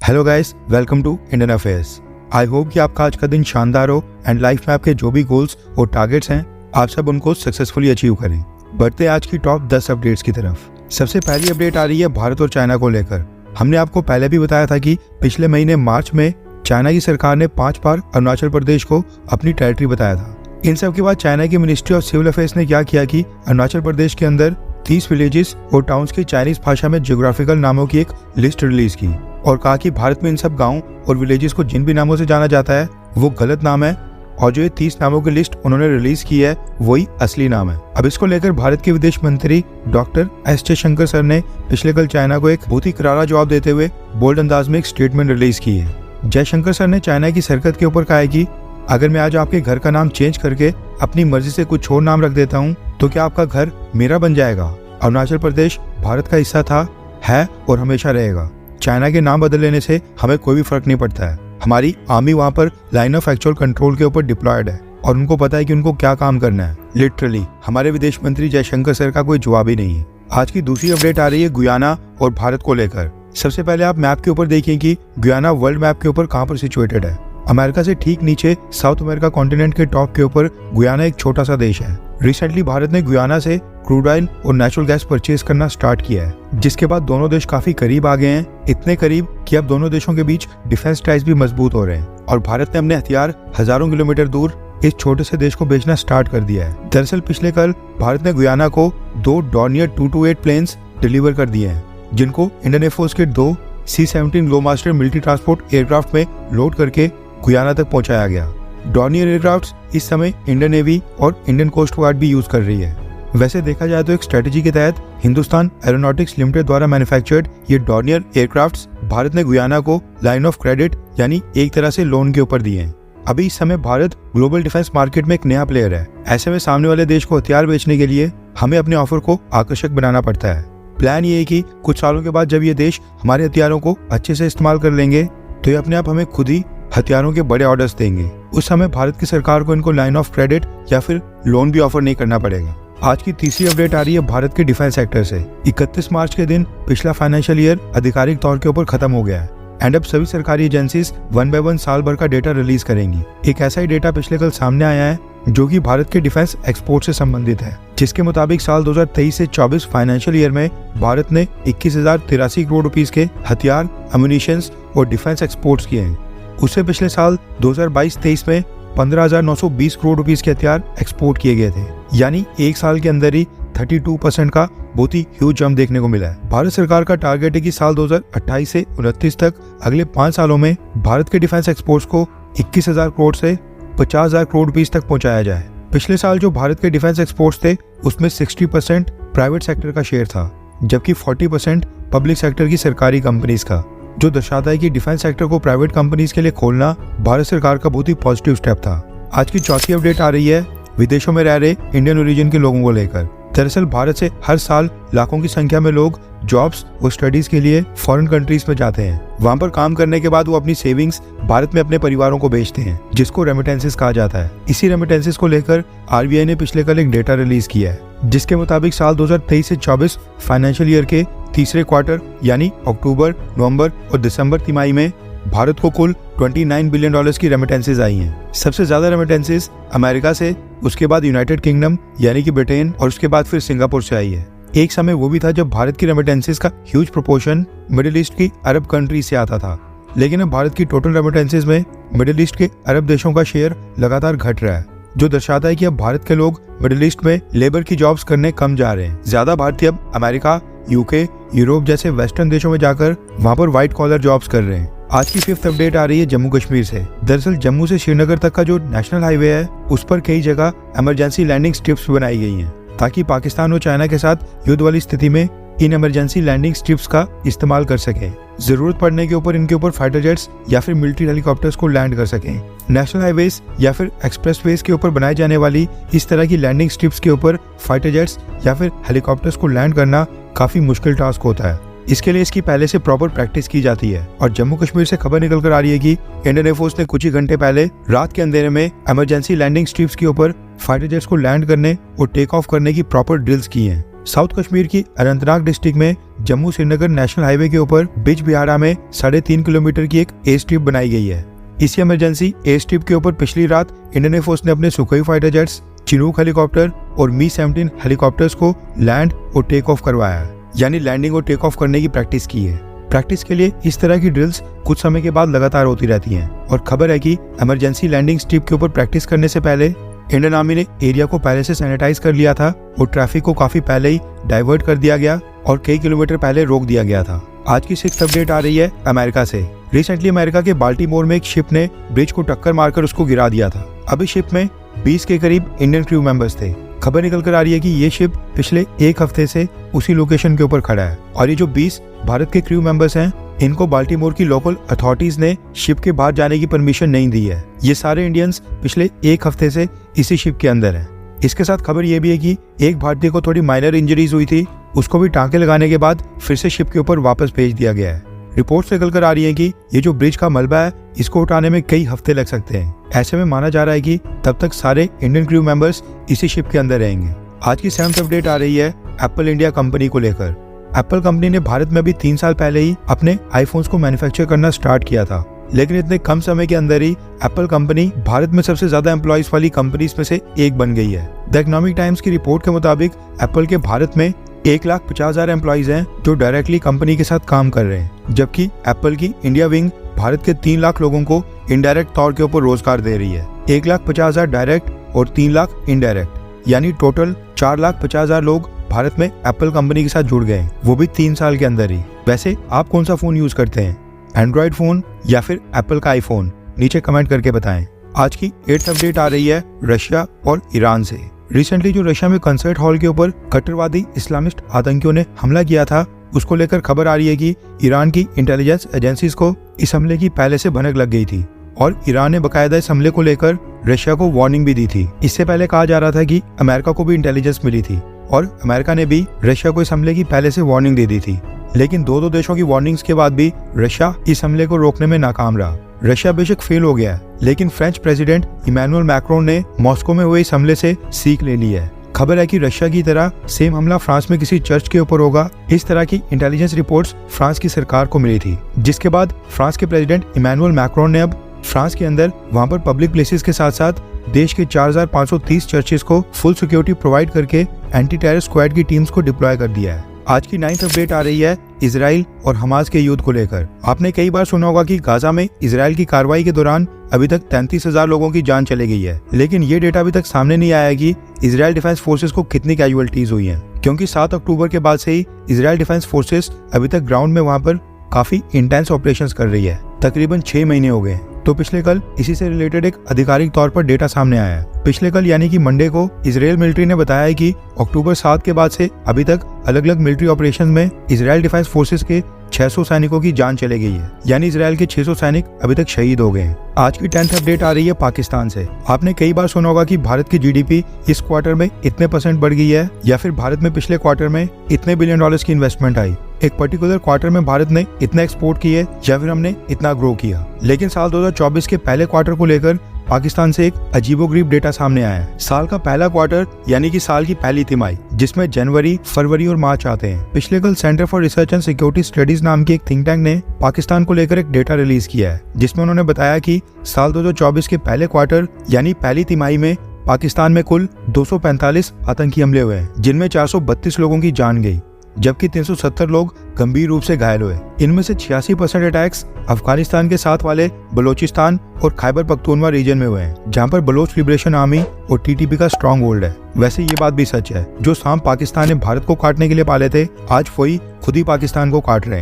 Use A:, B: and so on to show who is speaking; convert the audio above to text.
A: Hello guys, welcome to Indian affairs. I hope कि आपका आज का दिन शानदार हो एंड लाइफ में आपके जो भी गोल्स और टारगेट्स हैं आप सब उनको सक्सेसफुली अचीव करें। बढ़ते आज की टॉप 10 अपडेट्स की तरफ। सबसे पहली अपडेट आ रही है भारत और चाइना को लेकर। हमने आपको पहले भी बताया था कि पिछले महीने मार्च में चाइना की सरकार ने 5 बार अरुणाचल प्रदेश को अपनी टेरिटरी बताया था। इन सब के बाद चाइना की मिनिस्ट्री ऑफ सिविल अफेयर्स ने क्या किया कि अरुणाचल प्रदेश के अंदर 30 विलेजेस और टाउन्स की चाइनीज भाषा में ज्योग्राफिकल नामों की एक लिस्ट रिलीज की और कहा कि भारत में इन सब गाँव और विलेजेस को जिन भी नामों से जाना जाता है वो गलत नाम है और जो ये 30 नामों की लिस्ट उन्होंने रिलीज की है वही असली नाम है। अब इसको लेकर भारत के विदेश मंत्री डॉक्टर एस जयशंकर सर ने पिछले कल चाइना को एक बहुत ही करारा जवाब देते हुए बोल्ड अंदाज में एक स्टेटमेंट रिलीज की है। जयशंकर सर ने चाइना की सरकत के ऊपर कहा है कि अगर मैं आज आपके घर का नाम चेंज करके अपनी मर्जी से कुछ और नाम रख देता हूँ तो क्या आपका घर मेरा बन जाएगा? अरुणाचल प्रदेश भारत का हिस्सा था, है और हमेशा रहेगा। चाइना के नाम बदल लेने से हमें कोई भी फर्क नहीं पड़ता है। हमारी आर्मी वहाँ पर लाइन ऑफ एक्चुअल कंट्रोल के ऊपर डिप्लॉयड है और उनको पता है कि उनको क्या काम करना है। लिटरली हमारे विदेश मंत्री जयशंकर सर का कोई जवाब ही नहीं है। आज की दूसरी अपडेट आ रही है गुयाना और भारत को लेकर। सबसे पहले आप मैप के ऊपर देखिए कि गुयाना वर्ल्ड मैप के ऊपर कहाँ पर सिचुएटेड है। अमेरिका से ठीक नीचे साउथ अमेरिका कॉन्टिनेंट के टॉप के ऊपर गुयाना एक छोटा सा देश है। रिसेंटली भारत ने गुयाना से क्रूड ऑयल और नेचुरल गैस परचेज करना स्टार्ट किया है, जिसके बाद दोनों देश काफी करीब आ गए हैं, इतने करीब कि अब दोनों देशों के बीच डिफेंस टाइज भी मजबूत हो रहे हैं और भारत ने अपने हथियार हजारों किलोमीटर दूर इस छोटे से देश को बेचना स्टार्ट कर दिया है। दरअसल पिछले कल भारत ने गुयाना को 2 डॉर्नियर 228 प्लेन्स डिलीवर कर दिए हैं, जिनको इंडियन एयरफोर्स के 2 C-17 ग्लोमास्टर मिलिट्री ट्रांसपोर्ट एयरक्राफ्ट में लोड करके गुयाना तक पहुंचाया गया। डॉर्नियर एयरक्राफ्ट इस समय इंडियन नेवी और इंडियन कोस्ट गार्ड भी यूज कर रही है। वैसे देखा जाए तो एक स्ट्रेटेजी के तहत हिंदुस्तान एरोनॉटिक्स लिमिटेड द्वारा मैन्युफैक्चर्ड ये डॉर्नियर एयरक्राफ्ट्स भारत ने गुयाना को लाइन ऑफ क्रेडिट यानी एक तरह से लोन के ऊपर दिए हैं। अभी इस समय भारत ग्लोबल डिफेंस मार्केट में एक नया प्लेयर है। ऐसे में सामने वाले देश को हथियार बेचने के लिए हमें अपने ऑफर को आकर्षक बनाना पड़ता है। प्लान ये है कि कुछ सालों के बाद जब ये देश हमारे हथियारों को अच्छे से इस्तेमाल कर लेंगे तो ये अपने आप हमें खुद ही हथियारों के बड़े ऑर्डर्स देंगे। उस समय भारत की सरकार को इनको लाइन ऑफ क्रेडिट या फिर लोन भी ऑफर नहीं करना पड़ेगा। आज की तीसरी अपडेट आ रही है भारत के डिफेंस सेक्टर से। 31 मार्च के दिन पिछला फाइनेंशियल ईयर आधिकारिक तौर के ऊपर खत्म हो गया है एंड अब सभी सरकारी एजेंसीज 1 बाय 1 साल भर का डेटा रिलीज करेंगी। एक ऐसा ही डेटा पिछले कल सामने आया है जो कि भारत के डिफेंस एक्सपोर्ट से संबंधित है, जिसके मुताबिक साल 2023 से 24 फाइनेंशियल ईयर में भारत ने 21,083 करोड़ रुपीस के हथियार, अम्यूनिशंस और डिफेंस एक्सपोर्ट्स किए हैं। उससे पिछले साल 2022-23 में 15,920 करोड़ रुपीस के हथियार एक्सपोर्ट किए गए थे, यानी एक साल के अंदर ही 32% का बहुत ही ह्यूज जंप देखने को मिला है। भारत सरकार का टारगेट है कि साल 2028 से 29 तक अगले 5 सालों में भारत के डिफेंस एक्सपोर्ट्स को 21,000 करोड़ से 50,000 करोड़ रुपीस तक पहुंचाया जाए। पिछले साल जो भारत के डिफेंस एक्सपोर्ट्स थे उसमें 60% प्राइवेट सेक्टर का शेयर था, जबकि 40% पब्लिक सेक्टर की सरकारी कंपनीज का, जो दर्शाता है कि डिफेंस सेक्टर को प्राइवेट कंपनीज के लिए खोलना भारत सरकार का बहुत ही पॉजिटिव स्टेप था। आज की चौथी अपडेट आ रही है विदेशों में रह रहे इंडियन ओरिजिन के लोगों को लेकर। दरअसल भारत से हर साल लाखों की संख्या में लोग जॉब्स और स्टडीज के लिए फॉरेन कंट्रीज में जाते हैं। वहाँ पर काम करने के बाद वो अपनी सेविंग्स भारत में अपने परिवारों को भेजते हैं, जिसको रेमिटेंसेस कहा जाता है। इसी रेमिटेंसेस को लेकर आरबीआई ने पिछले कल एक डेटा रिलीज किया है, जिसके मुताबिक साल 2023 से 24 फाइनेंशियल ईयर के तीसरे क्वार्टर यानी अक्टूबर, नवंबर और दिसंबर तिमाही में भारत को कुल $29 बिलियन की रेमिटेंसेज आई हैं। सबसे ज्यादा रेमिटेंसेज अमेरिका से, उसके बाद यूनाइटेड किंगडम यानी कि ब्रिटेन और उसके बाद फिर सिंगापुर से आई है। एक समय वो भी था जब भारत की रेमिटेंसेज का ह्यूज प्रोपोर्शन मिडिल ईस्ट की अरब कंट्रीज से आता था, लेकिन अब भारत की टोटल रेमिटेंसेज में मिडिल ईस्ट के अरब देशों का शेयर लगातार घट रहा है, जो दर्शाता है कि अब भारत के लोग मिडिल ईस्ट में लेबर की जॉब्स करने कम जा रहे हैं। ज्यादा भारतीय अब अमेरिका, यूके, यूरोप जैसे वेस्टर्न देशों में जाकर वहाँ पर व्हाइट कॉलर जॉब्स कर रहे हैं। आज की 5th अपडेट आ रही है जम्मू कश्मीर से। दरअसल जम्मू से श्रीनगर तक का जो नेशनल हाईवे है उस पर कई जगह इमरजेंसी लैंडिंग स्ट्रिप्स बनाई गई हैं, ताकि पाकिस्तान और चाइना के साथ युद्ध वाली स्थिति में इन इमरजेंसी लैंडिंग स्ट्रिप्स का इस्तेमाल कर सकें। जरूरत पड़ने के ऊपर इनके ऊपर फाइटर जेट्स या फिर मिलिट्री हेलीकॉप्टर्स को लैंड कर सकें। नेशनल हाईवेज या फिर एक्सप्रेसवेज के ऊपर बनाए जाने वाली इस तरह की लैंडिंग स्ट्रिप्स के ऊपर फाइटर जेट्स या फिर हेलीकॉप्टर्स को लैंड करना काफी मुश्किल टास्क होता है। इसके लिए इसकी पहले से प्रॉपर प्रैक्टिस की जाती है और जम्मू कश्मीर से खबर निकल कर आ रही है कि इंडियन एयरफोर्स ने कुछ ही घंटे पहले रात के अंधेरे में इमरजेंसी लैंडिंग स्ट्रिप्स के ऊपर फाइटर जेट्स को लैंड करने और टेक ऑफ करने की प्रॉपर ड्रिल्स की हैं। साउथ कश्मीर की अनंतनाग डिस्ट्रिक्ट में जम्मू श्रीनगर नेशनल हाईवे के ऊपर बिजबिहाड़ा में 3.5 किलोमीटर की एक एयर स्ट्रिप बनाई गई है। इसी इमरजेंसी एयर स्ट्रिप के ऊपर पिछली रात इंडियन एयरफोर्स ने अपने Sukhoi fighter jets, Chinook helicopter और मी-17 हेलीकॉप्टर्स को लैंड और टेक ऑफ करवाया है, यानी लैंडिंग और टेक ऑफ करने की प्रैक्टिस की है। प्रैक्टिस के लिए इस तरह की ड्रिल्स कुछ समय के बाद लगातार होती रहती हैं और खबर है कि इमरजेंसी लैंडिंग स्ट्रिप के ऊपर प्रैक्टिस करने से पहले इंडियन आर्मी ने एरिया को पहले से सैनिटाइज कर लिया था और ट्रैफिक को काफी पहले ही डाइवर्ट कर दिया गया और कई किलोमीटर पहले रोक दिया गया था। आज की 6th अपडेट आ रही है अमेरिका से। रिसेंटली अमेरिका के बाल्टीमोर में एक शिप ने ब्रिज को टक्कर मारकर उसको गिरा दिया था। अभी शिप में 20 के करीब इंडियन क्रू मेंबर्स थे। खबर निकल कर आ रही है कि ये शिप पिछले एक हफ्ते से उसी लोकेशन के ऊपर खड़ा है और ये जो 20 भारत के क्रू मेंबर्स हैं, इनको बाल्टीमोर की लोकल अथॉरिटीज ने शिप के बाहर जाने की परमिशन नहीं दी है। ये सारे इंडियंस पिछले एक हफ्ते से इसी शिप के अंदर हैं। इसके साथ खबर ये भी है कि एक भारतीय को थोड़ी माइनर इंजरीज हुई थी, उसको भी टांके लगाने के बाद फिर से शिप के ऊपर वापस भेज दिया गया है। रिपोर्ट्स निकल कर आ रही है कि ये जो ब्रिज का मलबा है, इसको उठाने में कई हफ्ते लग सकते हैं। ऐसे में माना जा रहा है कि तब तक सारे इंडियन क्रू मेंबर्स इसी शिप के अंदर रहेंगे। आज की 7th अपडेट आ रही है एप्पल इंडिया कंपनी को लेकर। एप्पल कंपनी ने भारत में अभी 3 साल पहले ही अपने आईफोन्स को मैन्युफैक्चर करना स्टार्ट किया था, लेकिन इतने कम समय के अंदर ही एप्पल कंपनी भारत में सबसे ज्यादा एम्प्लॉइज वाली कंपनीज में से एक बन गई है। द इकोनॉमिक टाइम्स की रिपोर्ट के मुताबिक एप्पल के भारत में 1,50,000 एम्प्लॉइज हैं जो डायरेक्टली कंपनी के साथ काम कर रहे हैं, जबकि एप्पल की इंडिया विंग भारत के 3 लाख लोगों को इनडायरेक्ट तौर के ऊपर रोजगार दे रही है। 1,50,000 डायरेक्ट और 3 लाख इनडायरेक्ट, यानी टोटल 4,50,000 लोग भारत में एप्पल कंपनी के साथ जुड़ गए, वो भी 3 साल के अंदर ही। वैसे आप कौन सा फोन यूज करते हैं, एंड्रॉइड फोन या फिर एप्पल का आईफोन? नीचे कमेंट करके बताएं। आज की 8th अपडेट आ रही है रशिया और ईरान से। रिसेंटली जो रशिया में कंसर्ट हॉल के ऊपर कट्टरवादी इस्लामिस्ट आतंकियों ने हमला किया था, उसको लेकर खबर आ रही है कि ईरान की इंटेलिजेंस एजेंसीज को इस हमले की पहले से भनक लग गई थी और ईरान ने बकायदा इस हमले को लेकर रशिया को वार्निंग भी दी थी। इससे पहले कहा जा रहा था कि अमेरिका को भी इंटेलिजेंस मिली थी और अमेरिका ने भी रशिया को इस हमले की पहले से वार्निंग दे दी थी, लेकिन दो देशों की वार्निंग्स के बाद भी रशिया इस हमले को रोकने में नाकाम रहा। रशिया बेशक फेल हो गया, लेकिन फ्रेंच प्रेसिडेंट इमैनुअल मैक्रोन ने मॉस्को में हुए इस हमले से सीख ले ली है। खबर है कि रशिया की तरह सेम हमला फ्रांस में किसी चर्च के ऊपर होगा, इस तरह की इंटेलिजेंस रिपोर्ट्स फ्रांस की सरकार को मिली थी, जिसके बाद फ्रांस के प्रेसिडेंट इमैनुअल मैक्रोन ने अब फ्रांस के अंदर वहां पर पब्लिक प्लेसेस के साथ साथ देश के 4,530 चर्चेस को फुल सिक्योरिटी प्रोवाइड करके एंटी टेरर स्क्वाड की टीम्स को डिप्लॉय कर दिया है। आज की 9th अपडेट आ रही है इजराइल और हमास के युद्ध को लेकर। आपने कई बार सुना होगा कि गाजा में इजराइल की कार्रवाई के दौरान अभी तक 33,000 लोगों की जान चली गई है, लेकिन ये डेटा अभी तक सामने नहीं आया कि इजराइल डिफेंस फोर्सेस को कितनी कैजुअलिटीज हुई हैं, क्योंकि 7 अक्टूबर के बाद से ही इजराइल डिफेंस फोर्सेस अभी तक ग्राउंड में वहां पर काफी इंटेंस ऑपरेशंस कर रही है। तकरीबन 6 महीने हो गए। तो पिछले कल इसी से रिलेटेड एक आधिकारिक तौर पर डेटा सामने आया है। पिछले कल यानी कि मंडे को इजराइल मिलिट्री ने बताया है कि अक्टूबर 7 के बाद से अभी तक अलग अलग मिलिट्री ऑपरेशन में इजराइल डिफेंस फोर्सेस के 600 सैनिकों की जान चली गई है, यानी इजराइल के 600 सैनिक अभी तक शहीद हो गए हैं। आज की 10th अपडेट आ रही है पाकिस्तान से। आपने कई बार सुना होगा कि भारत की जीडीपी इस क्वार्टर में इतने % बढ़ गई है, या फिर भारत में पिछले क्वार्टर में इतने $1 बिलियन की इन्वेस्टमेंट आई। एक पर्टिकुलर क्वार्टर में भारत ने इतना एक्सपोर्ट किए या फिर हमने इतना ग्रो किया। लेकिन साल 2024 के पहले क्वार्टर को लेकर पाकिस्तान से एक अजीबोगरीब डेटा सामने आया है। साल का पहला क्वार्टर यानी कि साल की पहली तिमाही, जिसमें जनवरी, फरवरी और मार्च आते हैं। पिछले कल centre for research and security studies नाम की एक थिंक टैंक ने पाकिस्तान को लेकर एक डेटा रिलीज किया है, जिसमें उन्होंने बताया कि साल 2024 के पहले क्वार्टर यानी पहली तिमाही में पाकिस्तान में कुल 245 आतंकी हमले हुए हैं, जिनमें 432 लोगों की जान गई, जबकि 370 लोग गंभीर रूप से घायल हुए। इनमें से 86% अटैक्स अफगानिस्तान के साथ वाले बलोचिस्तान और खैबर पख्तूनवा रीजन में हुए हैं, जहां पर बलोच लिबरेशन आर्मी और टीटीपी का स्ट्रॉन्ग होल्ड है। वैसे ये बात भी सच है, जो सांप पाकिस्तान ने भारत को काटने के लिए पाले थे, आज वही खुद ही पाकिस्तान को काट रहे हैं।